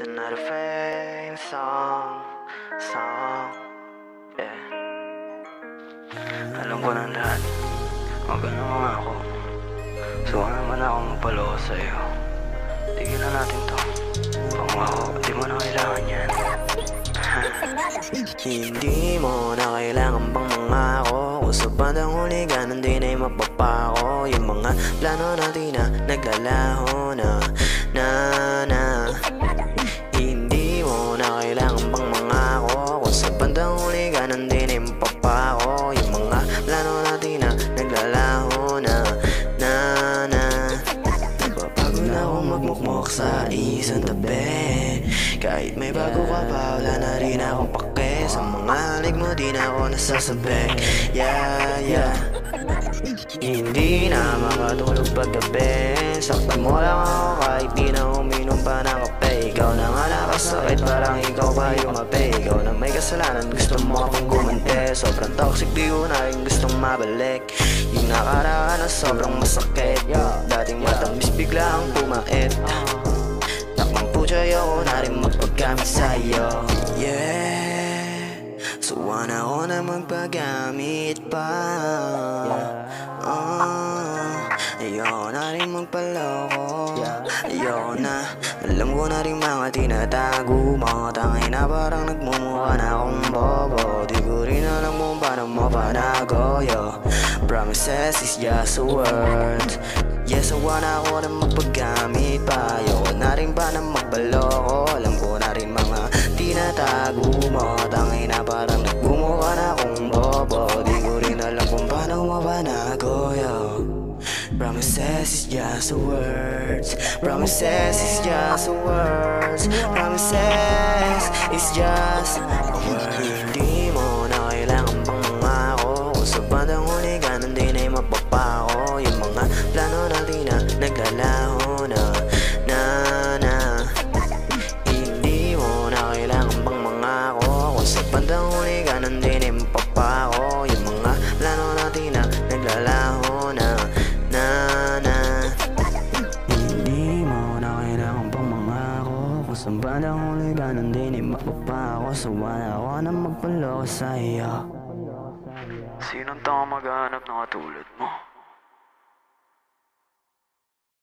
another fame song, yeah. Alam ko ng lahat, maganda mga ako. Suka naman ako magpaloko sa'yo. Tigilan natin to. Pangako, di mo na kailangan yan. Hindi mo na kailangan pang mangako. Kung sa bandang huli ganun din ay mapapako. Yung mga plano natin na naglalaho na Hindi mo na kailangan pang mangako. Kung sa bandang huli ganun din ay mapapako. Yung mga plano natin na naglalaho na Bago na akong magmukmok sa isang tabi. Kahit may bago ka pa, wala na rin akong pake. Sa mga halik mo di na ako nasasabi. Yeah. Hindi na makatulog paggabi. Saktan mo lang ako kahit di na uminom pa ng kape. Ikaw na nga nakasakit, parang ikaw pa yung ape. Ikaw na may kasalanan, gusto mo akong gumante. Sobrang toxic, di ko na rin gustong mabalik. Yung nakaraan na sobrang masakit. Dating matamis bigla ang pumait. Takmang pucha, ayoko na rin magpagamit sa'yo. Yeah, suwa na ako na magpagamit pa. Ayoko na rin magpaloko. Ayoko na, alam ko na rin mga tinatago mo. Tangay na parang nagmumukha na akong bobo. Di ko rin alam kung paano mo panago. Promises is just a word. Yes, sawa na ako na magpagamit pa. Ayoko na rin ba na magpaloko. Alam ko na rin mga tinatago mo. Tangay na parang nagmumukha na akong bobo. Di ko rin alam kung paano mo panago. Promises is just a words. Promises is just a words. Promises is just a word. Hindi mo na kailangan pang mangako. Kung sa bandang huli ganun din ay mapapako. Yung mga plano natin na naglalaho na Hindi mo na kailangan pang mangako. Kung sa bandang huli ganun din ay mapapako. Yung mga plano natin na naglalaho na Hindi mo na kailangan pang mangako. Kung sa bandang huli ganun din ay mapapako. Sawa na ako na magpaloko sa'yo. Sinong tao maghahanap na katulad mo?